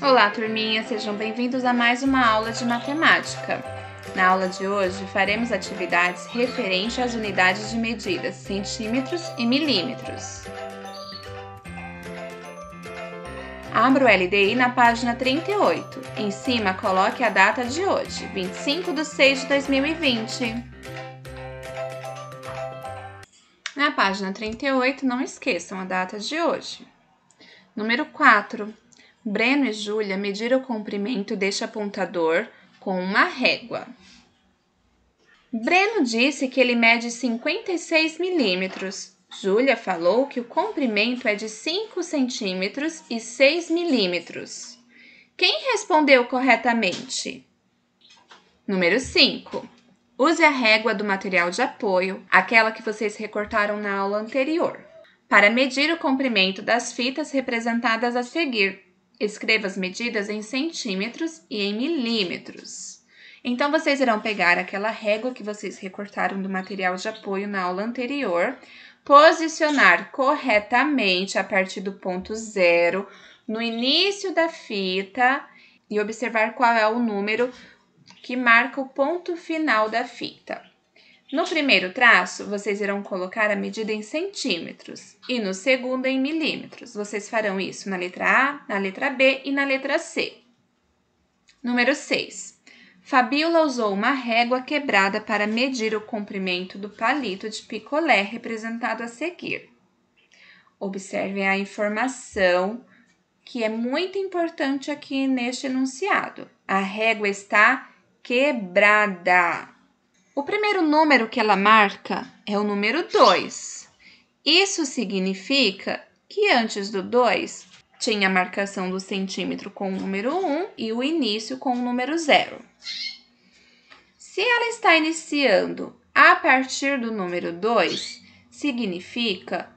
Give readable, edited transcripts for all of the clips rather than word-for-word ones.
Olá, turminha! Sejam bem-vindos a mais uma aula de matemática. Na aula de hoje, faremos atividades referentes às unidades de medida, centímetros e milímetros. Abra o LDI na página 38. Em cima, coloque a data de hoje, 25/6/2020. Na página 38, não esqueçam a data de hoje. Número 4. Breno e Júlia mediram o comprimento deste apontador com uma régua. Breno disse que ele mede 56 milímetros. Júlia falou que o comprimento é de 5 centímetros e 6 milímetros. Quem respondeu corretamente? Número 5. Use a régua do material de apoio, aquela que vocês recortaram na aula anterior, para medir o comprimento das fitas representadas a seguir. Escreva as medidas em centímetros e em milímetros. Então, vocês irão pegar aquela régua que vocês recortaram do material de apoio na aula anterior, posicionar corretamente a partir do ponto 0 no início da fita e observar qual é o número que marca o ponto final da fita. No primeiro traço, vocês irão colocar a medida em centímetros e no segundo em milímetros. Vocês farão isso na letra A, na letra B e na letra C. Número 6. Fabiola usou uma régua quebrada para medir o comprimento do palito de picolé representado a seguir. Observe a informação que é muito importante aqui neste enunciado. A régua está quebrada. O primeiro número que ela marca é o número 2. Isso significa que antes do 2 tinha a marcação do centímetro com o número 1 e o início com o número 0. Se ela está iniciando a partir do número 2, significa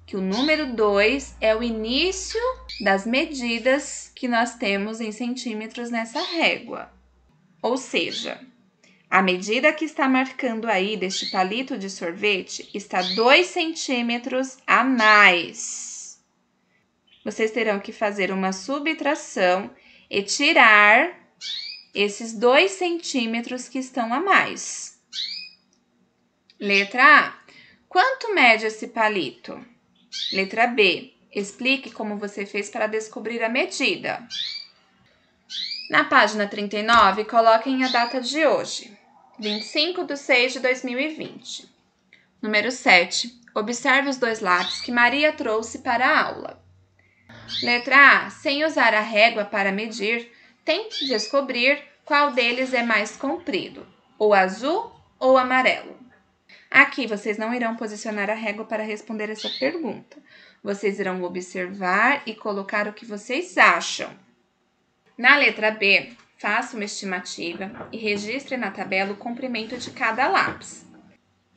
que o número 2 é o início das medidas que nós temos em centímetros nessa régua. Ou seja, a medida que está marcando aí deste palito de sorvete está 2 centímetros a mais. Vocês terão que fazer uma subtração e tirar esses 2 centímetros que estão a mais. Letra A. Quanto mede esse palito? Letra B. Explique como você fez para descobrir a medida. Na página 39, coloquem a data de hoje. 25/6/2020. Número 7. Observe os 2 lápis que Maria trouxe para a aula. Letra A. Sem usar a régua para medir, tente descobrir qual deles é mais comprido, o azul ou o amarelo. Aqui, vocês não irão posicionar a régua para responder essa pergunta. Vocês irão observar e colocar o que vocês acham. Na letra B, faça uma estimativa e registre na tabela o comprimento de cada lápis.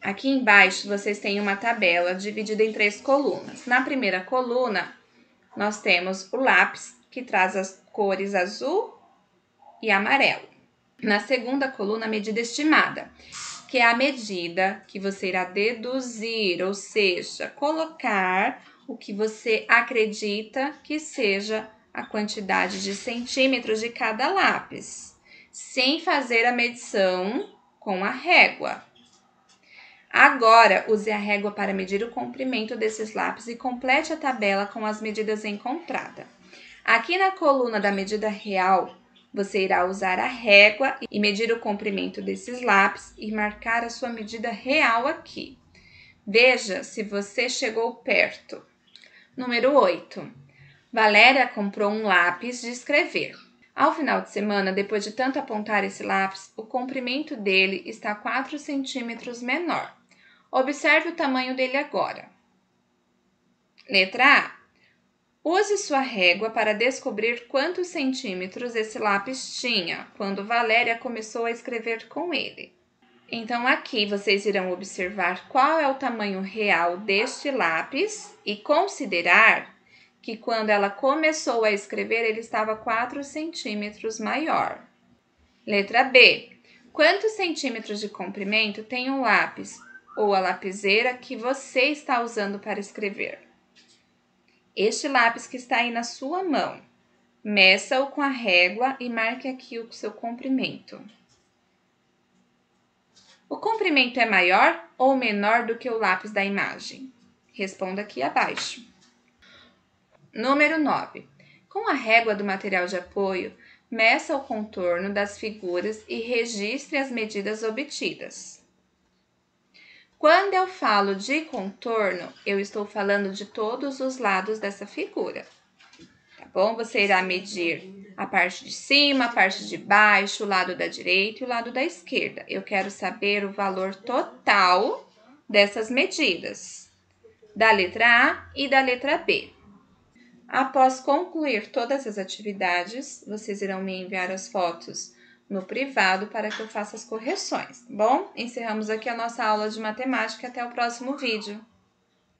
Aqui embaixo, vocês têm uma tabela dividida em 3 colunas. Na primeira coluna, nós temos o lápis, que traz as cores azul e amarelo. Na segunda coluna, a medida estimada, que é a medida que você irá deduzir, ou seja, colocar o que você acredita que seja a quantidade de centímetros de cada lápis, sem fazer a medição com a régua. Agora, use a régua para medir o comprimento desses lápis e complete a tabela com as medidas encontradas. Aqui na coluna da medida real, você irá usar a régua e medir o comprimento desses lápis e marcar a sua medida real aqui. Veja se você chegou perto. Número 8. Valéria comprou um lápis de escrever. Ao final de semana, depois de tanto apontar esse lápis, o comprimento dele está 4 centímetros menor. Observe o tamanho dele agora. Letra A. Use sua régua para descobrir quantos centímetros esse lápis tinha quando Valéria começou a escrever com ele. Então, aqui vocês irão observar qual é o tamanho real deste lápis e considerar que quando ela começou a escrever, ele estava 4 centímetros maior. Letra B. Quantos centímetros de comprimento tem o lápis ou a lapiseira que você está usando para escrever? Este lápis que está aí na sua mão. Meça-o com a régua e marque aqui o seu comprimento. O comprimento é maior ou menor do que o lápis da imagem? Responda aqui abaixo. Número 9. Com a régua do material de apoio, meça o contorno das figuras e registre as medidas obtidas. Quando eu falo de contorno, eu estou falando de todos os lados dessa figura. Tá bom? Você irá medir a parte de cima, a parte de baixo, o lado da direita e o lado da esquerda. Eu quero saber o valor total dessas medidas, da letra A e da letra B. Após concluir todas as atividades, vocês irão me enviar as fotos no privado para que eu faça as correções, tá bom? Encerramos aqui a nossa aula de matemática. Até o próximo vídeo.